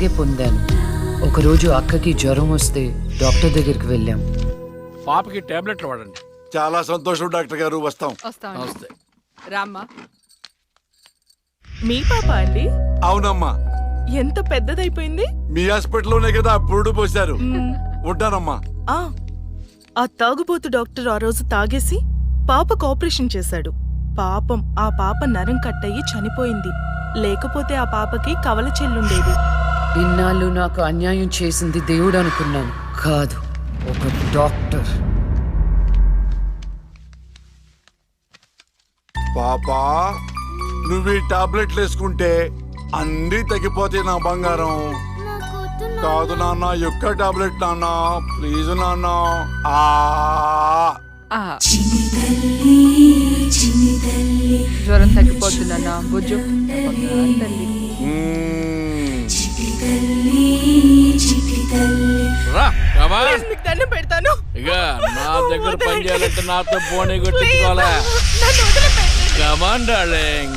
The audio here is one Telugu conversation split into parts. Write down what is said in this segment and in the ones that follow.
పొందాను. ఒకరోజు అక్కకి జ్వరం వస్తే డాక్టర్ దగ్గరికి వెళ్ళాం. పాపకి టాబ్లెట్లు వాడండి. చాలా సంతోషం డాక్టర్ గారు. వస్తాం. నమస్తే. రామ్మా. మీ పాప అండి? అవునమ్మా. ఎంత పెద్దదైపోయింది. మీ హాస్పిటల్లోనే కదా పురుడు పోశారు. ఉంటానమ్మా. ఆ తాగుబోతు డాక్టర్ ఆ రోజు తాగేసి పాపకు ఆపరేషన్ చేశాడు. పాపం ఆ పాప నరం కట్టయి చనిపోయింది. లేకపోతే ఆ పాపకి కవల చెల్లుండేది. ఇన్నాళ్ళు నాకు అన్యాయం చేసింది దేవుడు అనుకున్నాను, కాదు ఒక డాక్టర్. పాపా, నువ్వు ఈ టాబ్లెట్లు వేసుకుంటే అన్నీ తగ్గిపోతాయి నా బంగారం. కాదు నాన్న, యొక్క టాబ్లెట్ నాన్న, ప్లీజ్ నాన్న. జ్వరం తగ్గిపోతుందన్నా బుజ్జు. రా, కమా. మీకు దండం పెడతాను. ఇక నా దగ్గర పని చేయాలంటే నాతో బోని కొట్టించుకోవాలా? Come on darling.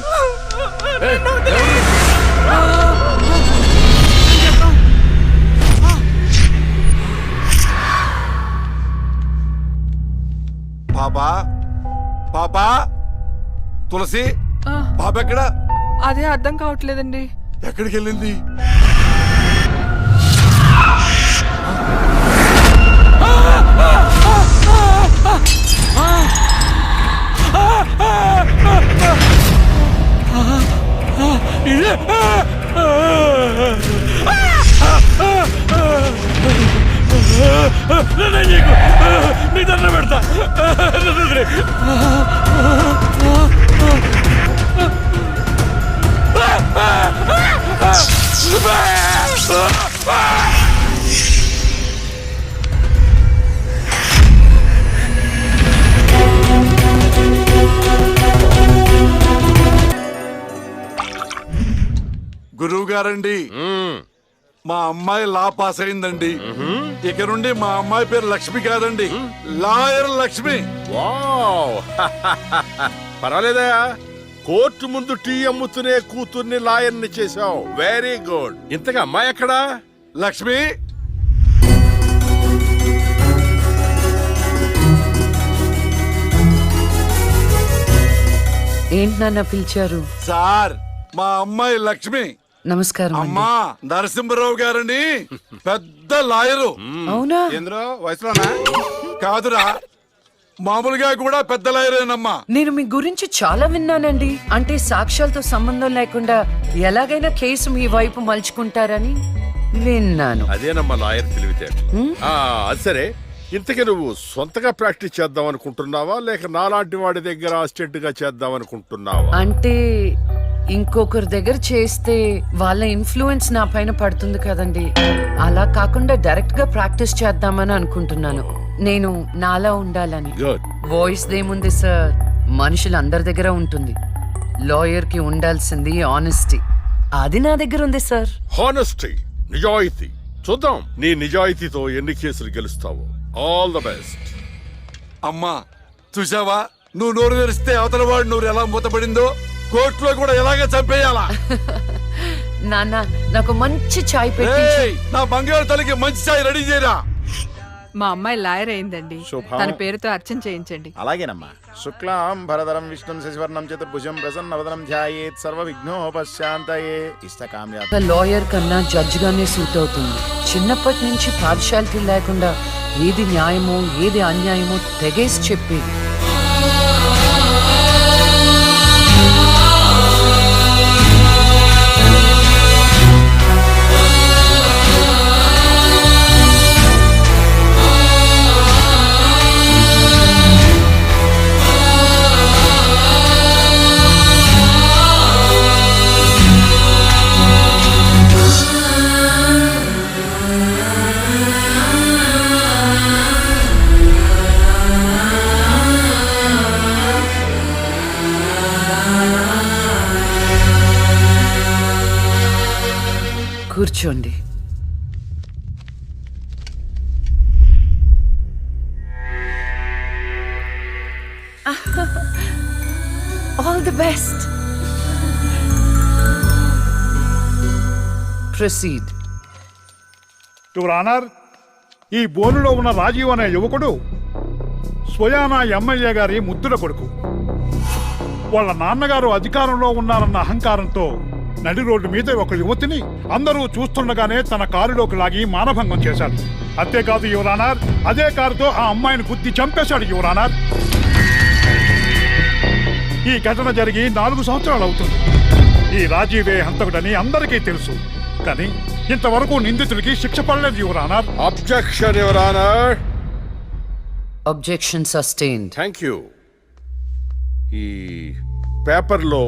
పాపా, పాపా, తులసి, పాప ఎక్కడా? అదే అర్థం కావట్లేదండి. ఎక్కడికి వెళ్ళింది? నీ దండ పెడతా. గురువు గారండి, మా అమ్మాయి లా పాస్ అయిందండి. ఇక నుండి మా అమ్మాయి పేరు లక్ష్మి కాదండి, లాయర్ లక్ష్మి. పర్వాలేదా? కోర్టు ముందు టీ అమ్ముతునే కూతుర్ని లాయర్ని చేశావు. Very good. ఇంతగా అమ్మాయి ఎక్కడా? లక్ష్మి, ఏంటి నాన్న పిలిచారు? సార్, మా అమ్మాయి లక్ష్మి. నమస్కారం అండి. అమ్మా, నరసింహరావు గారని పెద్ద లాయరు. అవునా? ఎందులో వయసులోనా? కాదురా, మామూలుగా కూడా పెద్ద లాయరేనమ్మా. నేను మీ గురించి చాలా విన్నానండి. అంటే సాక్ష్యాలతో సంబంధం లేకుండా ఎలాగైనా కేసు మీ వైపు మలుచుకుంటారని విన్నాను. అదేనమ్మా లాయర్ తెలివితేటలు. అది సరే, ఇంతకీ నువ్వు సొంతగా ప్రాక్టీస్ చేద్దాం అనుకుంటున్నావా, లేక నాలాంటి వాడి దగ్గర అసిస్టెంట్ గా చేద్దాం అనుకుంటున్నావా? అంటే ఇంకొకరి దగ్గర చేస్తే వాళ్ళ ఇన్ఫ్లుయెన్స్ నా పైన పడుతుంది కదండి. అలా కాకుండా డైరెక్ట్ గా ప్రాక్టీస్ చేద్దామని అనుకుంటున్నాను. నేను నాలా ఉండాలని. గుడ్. వాయిస్ దేముంది సార్, మనుషులు అందరి దగ్గర ఉంటుంది. లాయర్ కి ఉండాల్సింది ఆనెస్టీ. అది నా దగ్గర ఉంది సార్. హానెస్టీ, నిజాయితీ. చూద్దాం నీ నిజాయితీతో ఎన్ని కేసులు గెలుస్తావో. All the best. అమ్మా, చూసావా, నువ్వు నోరు తెరిస్తే అవతల వాడు నోరు ఎలా మూతపడిందో, కోర్టులో కూడా ఎలాగ చంపేయాలా? నాన్న, నాకు మంచి చాయ్ పెట్టించు. నా బంగారు తల్లికి మంచి చాయ్ రెడీ చేయరా. మా అమ్మాయి లాయర్ అయిందండి. తన పేరుతో అర్చన చేయించండి. అలాగేనమ్మా. శుక్లాం భరధరం విష్ణుం శశివర్ణం చతుర్భుజం ప్రసన్నవదనం ధ్యాయేత్ సర్వ విఘ్నోపశాంతయే ఇష్టకామ్యాత్. లాయర్ కన్నా జడ్జ్ గానే సూట్ అవుతుంది. చిన్నప్పటి నుంచి పార్షాలిటీ లేకుండా ఏది న్యాయమో ఏది అన్యాయమో తెగేసి చెప్పేది. కూర్చోండి. All the best. Proceed. Your honour, ఈ బోనులో ఉన్న రాజీవ్ అనే యువకుడు స్వయానా ఎమ్మెల్యే గారి ముద్దుల కొడుకు. వాళ్ళ నాన్నగారు అధికారంలో ఉన్నారన్న అహంకారంతో నడి రోడ్డు మీద ఒక యువతిని అందరూ చూస్తుండగానే తన కారులోకి లాగి మానభంగం చేశాడు. అంతేకాదు యువర్ ఆనర్, అదే కారుతో ఆ అమ్మాయిని గుద్ది చంపేశాడు యువర్ ఆనర్. ఈ ఘటన జరిగి 4 సంవత్సరాలు అవుతుంది. ఈ రాజీవే హంతకుడని అందరికీ తెలుసు, కానీ ఇంతవరకు నిందితుడికి శిక్ష పడలేదు your honour. Objection your honour. Objection sustained. Thank you. ఈ పేపర్లో,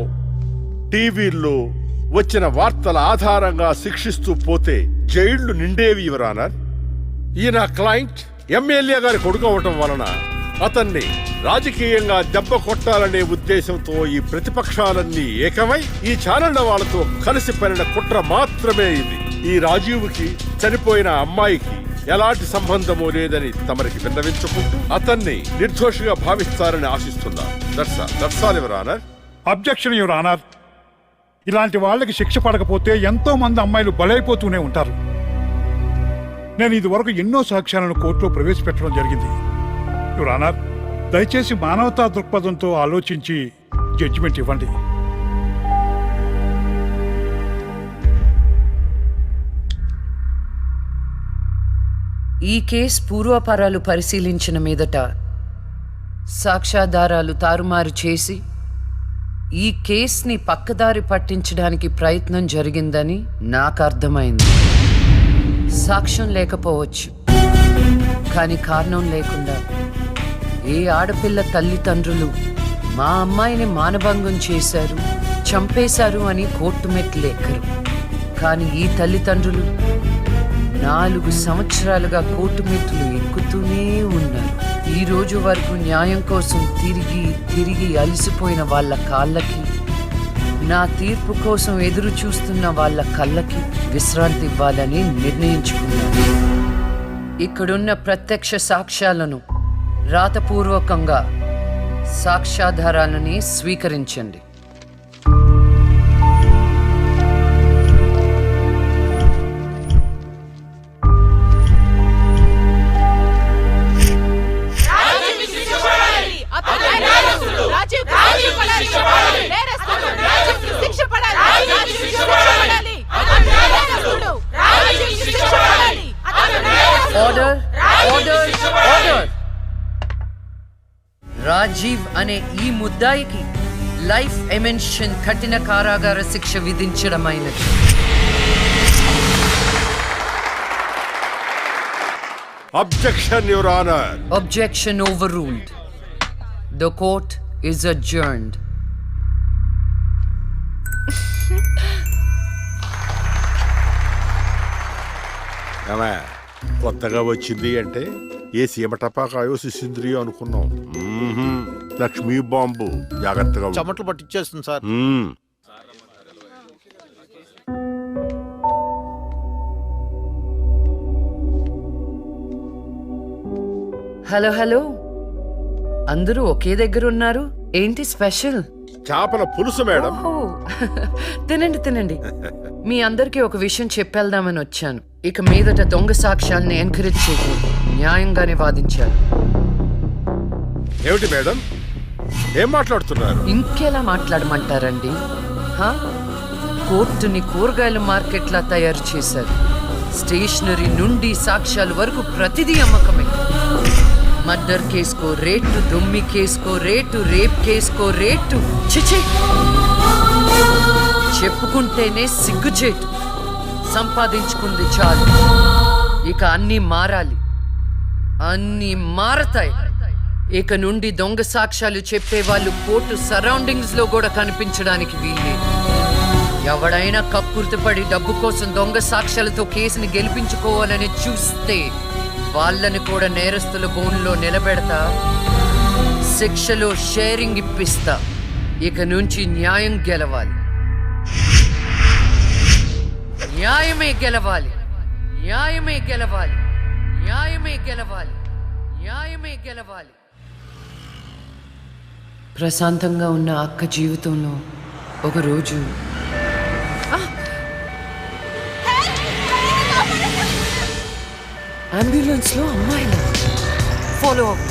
టీవీల్లో వచ్చిన వార్తల ఆధారంగా శిక్షిస్తూ పోతే జైళ్లు నిండేవి యువర్ ఆనర్. ఈయన క్లయింట్ ఎమ్మెల్యే గారి కొడుకు అవటం వలన అతన్ని రాజకీయంగా దెబ్బ కొట్టాలనే ఉద్దేశంతో ఈ ప్రతిపక్షాలన్నీ ఏకమై ఈ ఛానళ్ల వాళ్ళతో కలిసి పనిన కుట్ర మాత్రమే ఇది. ఈ రాజీవ్కి చనిపోయిన అమ్మాయికి ఎలాంటి సంబంధమూ లేదని తమరికి విన్నవించుకుంటూ అతన్ని నిర్దోషిగా భావిస్తారని ఆశిస్తున్నారు. That's all your honour. Objection your honour. ఇలాంటి వాళ్ళకి శిక్ష పడకపోతే ఎంతో మంది అమ్మాయిలు బలైపోతూనే ఉంటారు. నేను ఇదివరకు ఎన్నో సాక్ష్యాలను కోర్టులో ప్రవేశపెట్టడం జరిగింది యువర్ ఆనర్. దయచేసి మానవతా దృక్పథంతో ఆలోచించి జడ్జిమెంట్ ఇవ్వండి. ఈ కేసు పూర్వాపరాలు పరిశీలించిన మీదట సాక్ష్యాధారాలు తారుమారు చేసి ఈ కేసుని పక్కదారి పట్టించడానికి ప్రయత్నం జరిగిందని నాకు అర్థమైంది. సాక్ష్యం లేకపోవచ్చు, కానీ కారణం లేకుండా ఏ ఆడపిల్ల తల్లిదండ్రులు మా అమ్మాయిని మానభంగం చేశారు, చంపేశారు అని కోర్టు మెట్లు ఎక్కరు. కానీ ఈ తల్లిదండ్రులు 4 సంవత్సరాలుగా కోర్టు మెట్లు ఎక్కుతూనే ఉన్నారు. ఈ రోజు వరకు న్యాయం కోసం తిరిగి అలసిపోయిన వాళ్ళ కాళ్ళకి, నా తీర్పు కోసం ఎదురు చూస్తున్న వాళ్ళ కళ్ళకి విశ్రాంతి ఇవ్వాలని నిర్ణయించుకున్నాను. ఇక్కడున్న ప్రత్యక్ష సాక్ష్యాలను రాతపూర్వకంగా సాక్ష్యాధారాలని స్వీకరించండి. Order, order, order. రాజీవ్ అనే ఈ ముద్దాయికి లైఫ్ ఎమెన్షన్ కఠిన కారాగార శిక్ష విధించడమైనది. Objection your honour. Objection overruled. The court is adjourned. కొత్తగా వచ్చింది అంటే ఏ సీమ టపాకాయో శిశింద్రియో అనుకున్నాం. లక్ష్మీ బాంబు. జాగ్రత్తగా ఉండు. చెమటలు పట్టించేస్తుంది సార్. హలో హలో, అందరూ ఒకే దగ్గర ఉన్నారు. ఏంటి స్పెషల్? చేపల పులుసు మేడం. ఓహో, తినండి తినండి. మీ అందరికీ ఒక విషయం చెప్పేద్దామని వచ్చాను. ఇక మీదట దొంగ సాక్ష్యాల్ని ఎంకరేజ్ చేయకూడదు. న్యాయంగానే వాదించాలి. ఏమిటి మేడం, ఏం మాట్లాడుతున్నారు? ఇంకెలా మాట్లాడమంటారండి? కోర్టుని కూరగాయల మార్కెట్లా తయారు చేశారు. స్టేషనరీ నుండి సాక్ష్యాల వరకు ప్రతిదీ అమ్మకమే. మర్డర్ కేసుకో రేటు, దొమ్మి కేసుకో రేటు, రేప్ కేసుకో రేటు. చిచి, చెప్పుకుంటేనే సిగ్గుచేటు. సంపాదించుకుంది చాలు, ఇక అన్నీ మారాలి. అన్నీ మారతాయి. ఇక నుండి దొంగ సాక్ష్యాలు చెప్పేవాళ్ళు కోర్టు సరౌండింగ్స్ లో కూడా కనిపించడానికి వీల్లేదు. ఎవడైనా కక్కుర్తిపడి డబ్బు కోసం దొంగ సాక్ష్యాలతో కేసుని గెలిపించుకోవాలని చూస్తే వాళ్ళని కూడా నేరస్తుల బోన్లో నిలబెడతా, శిక్షలో షేరింగ్ ఇప్పిస్తా. ఇక నుంచి న్యాయం గెలవాలి. న్యాయమే గెలవాలి. న్యాయమే గెలవాలి. న్యాయమే గెలవాలి. న్యాయమే గెలవాలి. ప్రశాంతంగా ఉన్న అక్క జీవితంలో ఒకరోజు అంబులెన్స్ లో అమ్మాయిలా ఫాలో అవ్వు.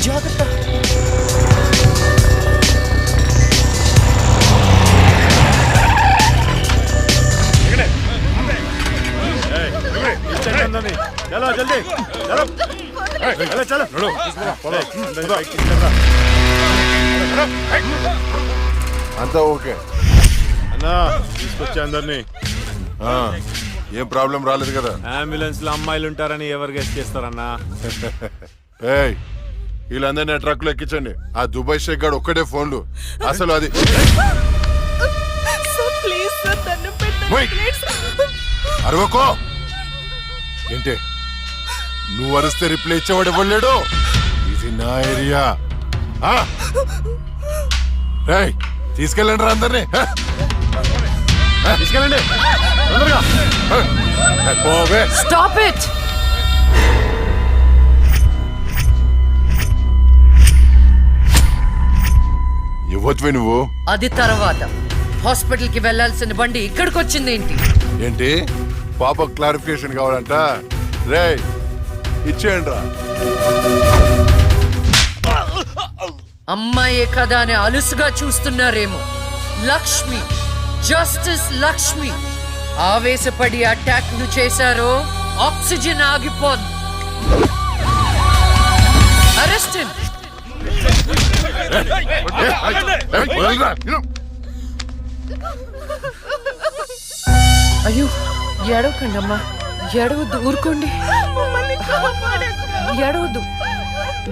జాగ్రత్త. చలో జల్దీ చలో చలో అంతా ఓకే అన్నా తీసుకొచ్చా అందరినీ. ఏం ప్రాబ్లం రాలేదు కదా? అంబులెన్స్ లో అమ్మాయిలు ఉంటారని ఎవరు గెస్ట్ చేస్తారన్నా? ఏయ్ వీళ్ళందరినీ ఆ ట్రక్ లో ఎక్కించండి. ఆ దుబాయ్ షేక్ గాడు ఒక్కడే ఫోన్లు. అసలు అది సార్ ప్లీజ్ సార్ దండం పెట్టండి Wait. ప్లీజ్. అరవకో. ఏంటే నువ్వు అరిస్తే రిప్లై ఇచ్చేవాడు ఇవ్వలేడు. ఇది నా ఏరియా. రేయ్ తీసుకెళ్ళండి రా అందరినీ. తీసుకెళ్ళండి తొందరగా. పోవే. Stop it. ఇవ్వచ్చువే నువ్వు. అది తర్వాత హాస్పిటల్ కి వెళ్లాల్సిన బండి ఇక్కడికి వచ్చింది ఏంటి? ఏంటి పాప క్లారిఫికేషన్ కావాలంట. రేయ్ ఇచ్చేయండి రా. అమ్మాయే కదా అని అలుసుగా చూస్తున్నారేమో. లక్ష్మి, జస్టిస్ లక్ష్మి ఆవేశపడి అటాక్ ను చేశారో ఆక్సిజన్ ఆగిపోదు. Arrest him. అయ్యో ఏడవకండి అమ్మా, ఏడవద్దు, ఊరుకోండి, ఏడవద్దు.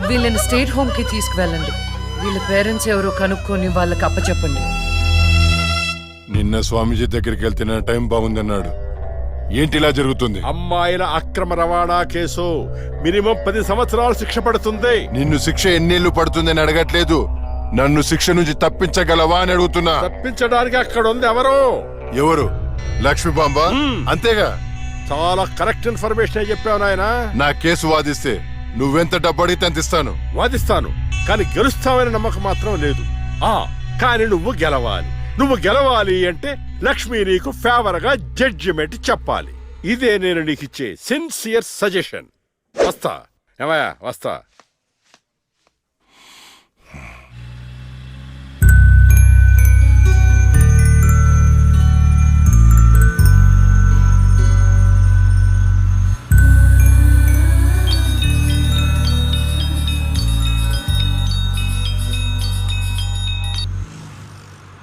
వీళ్ళని స్టేట్ హోమ్ కి తీసుకువెళ్ళండి. వీళ్ళ పేరెంట్స్ ఎవరో కనుక్కొని వాళ్ళకి అప్పచెప్పండి. నిన్న స్వామీజీ దగ్గరికి వెళ్తే టైం బాగుందన్నాడు. ఏంటి ఇలా జరుగుతుంది? అమ్మాయిల అక్రమ రవాణా కేసు మినిమం 10 సంవత్సరాలు శిక్ష పడుతుంది. నిన్ను శిక్ష ఎన్నేళ్లు పడుతుందని అడగట్లేదు, నన్ను శిక్ష నుంచి తప్పించగలవా అని అడుగుతున్నా. తప్పించడానికి అక్కడ ఉంది ఎవరు? ఎవరు? లక్ష్మీబాంబ. అంతేగా. చాలా కరెక్ట్ ఇన్ఫర్మేషన్ చెప్పావు నాయనా. నా కేసు వాదిస్తే నువ్వెంత డబ్బు అడిగితే అంత ఇస్తాను. వాదిస్తాను, కానీ గెలుస్తావని నమ్మకం మాత్రం లేదు. కానీ నువ్వు గెలవాలి. నువ్వు గెలవాలి అంటే లక్ష్మి నీకు ఫేవర్ గా జడ్జిమెంట్ చెప్పాలి. ఇదే నేను నీకు ఇచ్చే సిన్సియర్ సజెషన్. వస్తా ఏమయ్యా, వస్తా.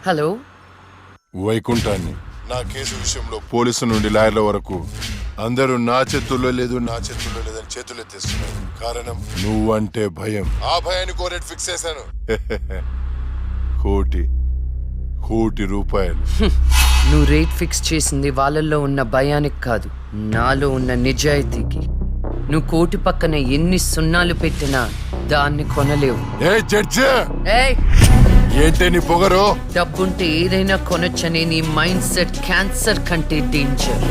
హలో, వైకుంఠాన్ని. నా కేసు విషయంలో పోలీసు నుండి లాయర్ల వరకు అందరూ నా చేతుల్లో లేదు, నా చేతుల్లో లేదని చేతులు ఎత్తేస్తున్నారు. కారణం నువ్వంటే భయం. ఆ భయాన్ని కోరేట్ ఫిక్స్ చేశాను. కోటి రూపాయలు. నువ్వు రేట్ ఫిక్స్ చేసింది వాళ్ళల్లో ఉన్న భయానికి కాదు, నాలో ఉన్న నిజాయితీకి. నువ్వు కోటి పక్కన ఎన్ని సున్నాలు పెట్టినా దాన్ని కొనలేవు. ఏ జడ్జి, ఏయ్, ఏంటే నీ పొగరు? డబ్బుంటే ఏదైనా కొనొచ్చని నీ మైండ్ సెట్ క్యాన్సర్ కంటే డేంజర్.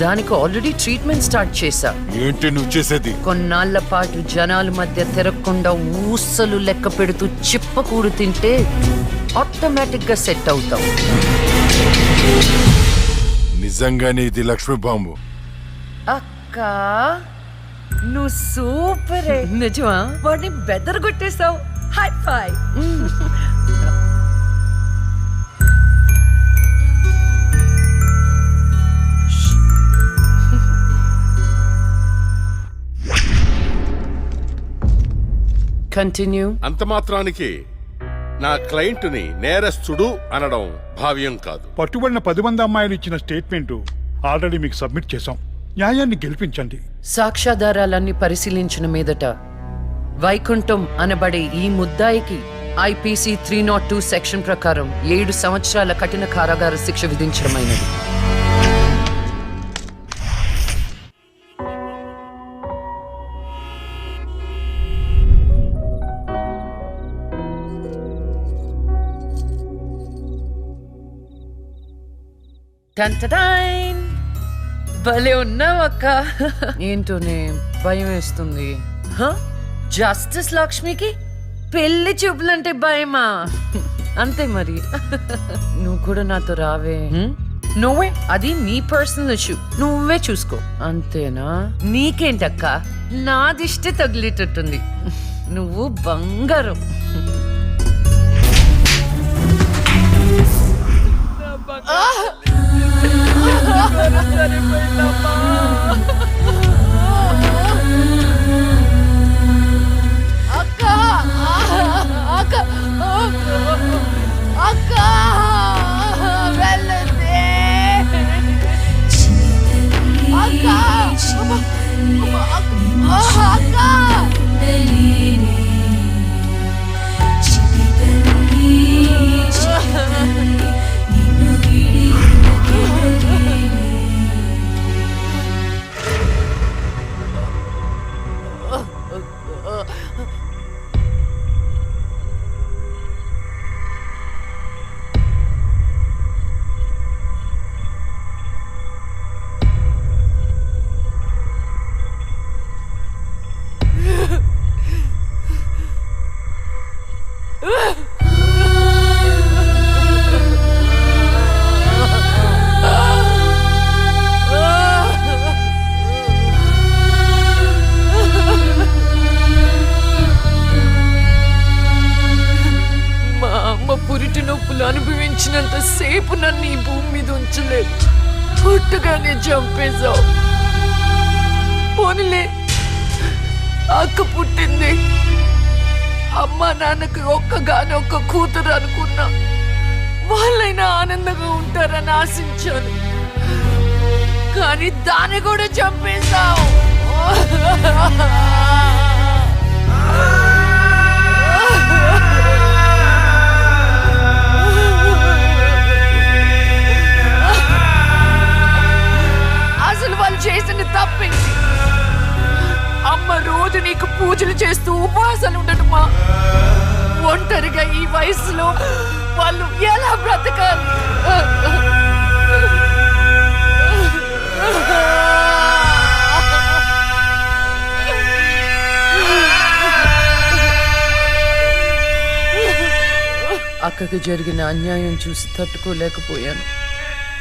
దానికి ఆల్రెడీ ట్రీట్మెంట్ స్టార్ట్ చేశా. ఏంటి నువ్వు చేసేది? కొన్నాళ్ల పాటు జనాల మధ్య తిరగకుండా ఊసలు లెక్క పెడుతూ చిప్పకూడు తింటే ఆటోమేటిక్ గా సెట్ అవుతావు. నిజంగానే ఇది లక్ష్మీ బాంబు. అక్క నువ్వు సూపరే. నిజమా? వాడిని బెదరగొట్టేశావు. హై ఫై. కంటిన్యూ. అంత మాత్రానికి నా క్లయింట్ ని నేరస్తుడు అనడం భావ్యం కాదు. పట్టుబడిన 10 మంది అమ్మాయిలు ఇచ్చిన స్టేట్మెంట్ ఆల్రెడీ మీకు సబ్మిట్ చేశాం. న్యాయాన్ని గెలిపించండి. సాక్ష్యాధారాలన్నీ పరిశీలించిన మీదట వైకుంఠం అనబడే ఈ ముద్దాయికి ఐపీసీ 302 సెక్షన్ ప్రకారం 7 సంవత్సరాల కఠిన కారాగార శిక్ష విధించడమైనది. టంటటైన్. భలే ఉన్నావక్క. ఏంటోనే భయం వేస్తుంది. జస్టిస్ లక్ష్మికి పెళ్లి చూపులంటే భయమా? అంతే మరి. నువ్వు కూడా నాతో రావే. నువ్వే అది నీ పర్సనల్ ఇష్యూ, నువ్వే చూసుకో. అంతేనా? నీకేంటక్క, నా దిష్టి తగిలేటట్టుంది. నువ్వు బంగారం. అనుభవించినంత సేపు నన్ను ఈ భూమి మీద ఉంచలేదు. పుట్టగానే చంపేశావు. పోనీలే, అక్క పుట్టింది, అమ్మ నాన్నకి ఒక్కగానొక్క కూతురు అనుకున్నా. వాళ్ళైనా ఆనందంగా ఉంటారని ఆశించాను, కానీ దాన్ని కూడా చంపేశావు. అసలు వాళ్ళు చేసిన తప్పేంటి? అమ్మ రోజు నీకు పూజలు చేస్తూ ఉపవాసాలు ఉండటమా? ఒంటరిగా ఈ వయసులో వాళ్ళు ఎలా బ్రతకాలి? అక్కకు జరిగిన అన్యాయం చూసి తట్టుకోలేకపోయాను.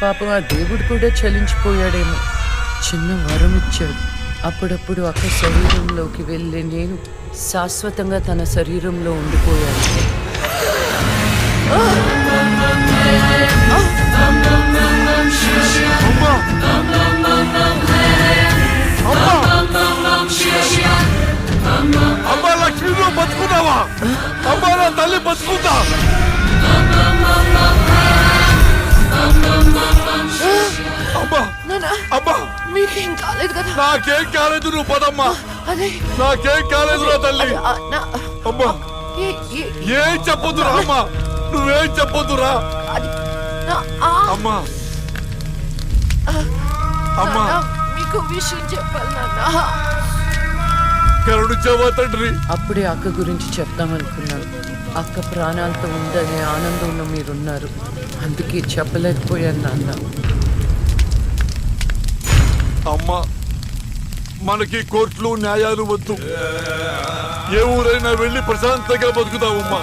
పాపం ఆ దేవుడు కూడా చలించిపోయాడేమో. చిన్న వరం ఇచ్చాడు. అప్పుడప్పుడు అక్క శరీరంలోకి వెళ్ళే నేను శాశ్వతంగా తన శరీరంలో ఉండిపోయాను. అమ్మా లక్ష్మి, నువ్వు బతుకున్నావా? అమ్మా నా తల్లి బతుకుందా? అమ్మా మీకేం కాలేదు కదా? నాకేం కాలేదు, నువ్వు పదమ్మా. అదే నాకేం కాలేదు నా తల్లి. అమ్మా ఏం చెప్పొద్దురా అమ్మా, నువ్వేం చెప్పొద్దురా అమ్మా. అమ్మా మీకు విషయం చెప్పాలి నాన్న. కరుణించావా తండ్రి? అప్పుడే అక్క గురించి చెప్తామనుకున్నాను. అక్క ప్రాణాలతో ఉందనే ఆనందంలో మీరున్నారు, అందుకే చెప్పలేకపోయాను నాన్న. అమ్మా మనకి కోర్టులు న్యాయాలు వద్దు, ఏ ఊరైనా వెళ్ళి ప్రశాంతంగా బతుకుతావమ్మా.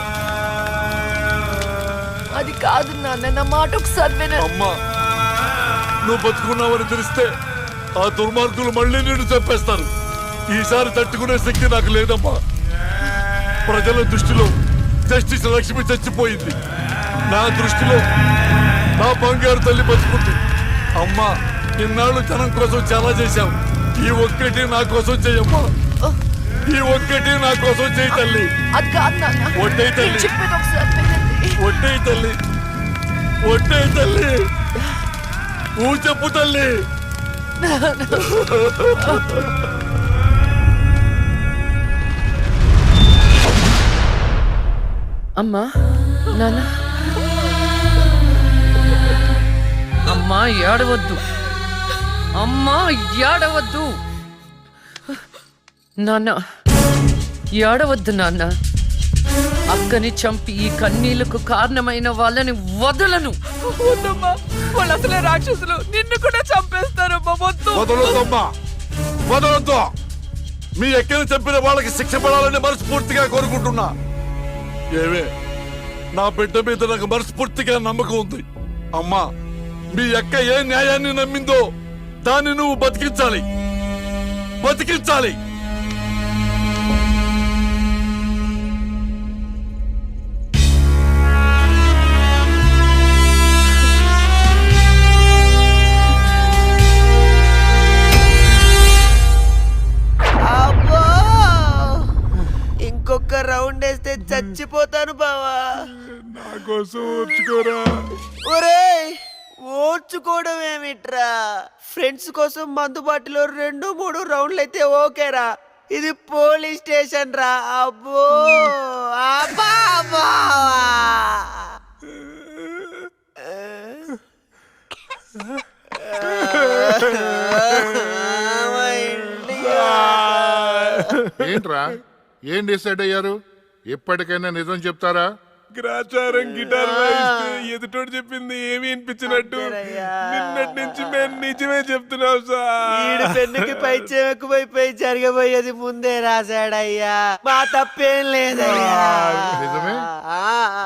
అది కాదు నాన్న, నా మాట ఒకసారి వినండి. అమ్మా నువ్వు బతుకున్నావని తెలిస్తే ఆ దుర్మార్గులు మళ్ళీ నిన్ను చంపేస్తారు. ఈసారి తట్టుకునే శక్తి నాకు లేదమ్మా. ప్రజల దృష్టిలో జస్టిస్ లక్ష్మి చచ్చిపోయింది, నా దృష్టిలో నా బంగారు తల్లి బతుకుంది. అమ్మా ఇన్నాళ్ళు జనం కోసం చాలా చేశావు, ఈ ఒక్కటి నా కోసం చెయ్యమ్మా. ఈ ఒక్కటి నా కోసం చెయ్యి తల్లి. అది కాదు నాన్న, ఒట్టే తల్లి, చెప్పేది ఒకసారి వినండి. ఒట్టే తల్లి, ఒట్టే తల్లి, ఊ చెప్పు తల్లి. అమ్మా నాన్న, అమ్మా ఏడవద్దు, అమ్మా ఏడవద్దు నాన్న, ఏడవద్దు నాన్న. అక్కని చంపి ఈ కన్నీళ్లకు కారణమైన వాళ్ళని వదలను. వద్దమ్మా, వాళ్ళు అసలే రాక్షసులు, నిన్ను కూడా చంపేస్తారమ్మా. వద్దు. వదలొద్దమ్మా, వదలొద్దు. మీ ఎక్కని చంపిన వాళ్ళకి శిక్ష పడాలని మనస్ఫూర్తిగా కోరుకుంటున్నా. ఏవే నా బిడ్డ మీద నాకు మనస్ఫూర్తిగా నమ్మకం ఉంది. అమ్మా మీ అక్క ఏ న్యాయాన్ని నమ్మిందో దాన్ని నువ్వు బతికించాలి, బతికించాలి. అబ్బో ఇంకొక రౌండ్ వేస్తే చచ్చిపోతాను బావా. నా కోసం ఓర్చుకోరా. ఒరేయ్ ఓర్చుకోవడం ఏమిట్రా, ఫ్రెండ్స్ కోసం మందు బాటిలో 2-3 రౌండ్లు అయితే ఓకేరా, ఇది పోలీస్ స్టేషన్ రా. అబ్బో అబ్బా అబ్బా. ఏంట్రా ఏం డిసైడ్ అయ్యారు? ఎప్పటికైనా నిజం చెప్తారా? గ్రాచారం గిటార్ వాయిస్తే ఎదుటోడు చెప్పింది ఏమి వినిపించినట్టు అంతేనయ్యా. నిన్నటి నుంచి మేము నిజమే చెప్తున్నాం ఈడు సార్. పెన్నుకి పై చెక్కుపోయి జరగబోయేది ముందే రాశాడయ్యా, మా తప్పేం లేదయ్యా. నిజమే? ఆ.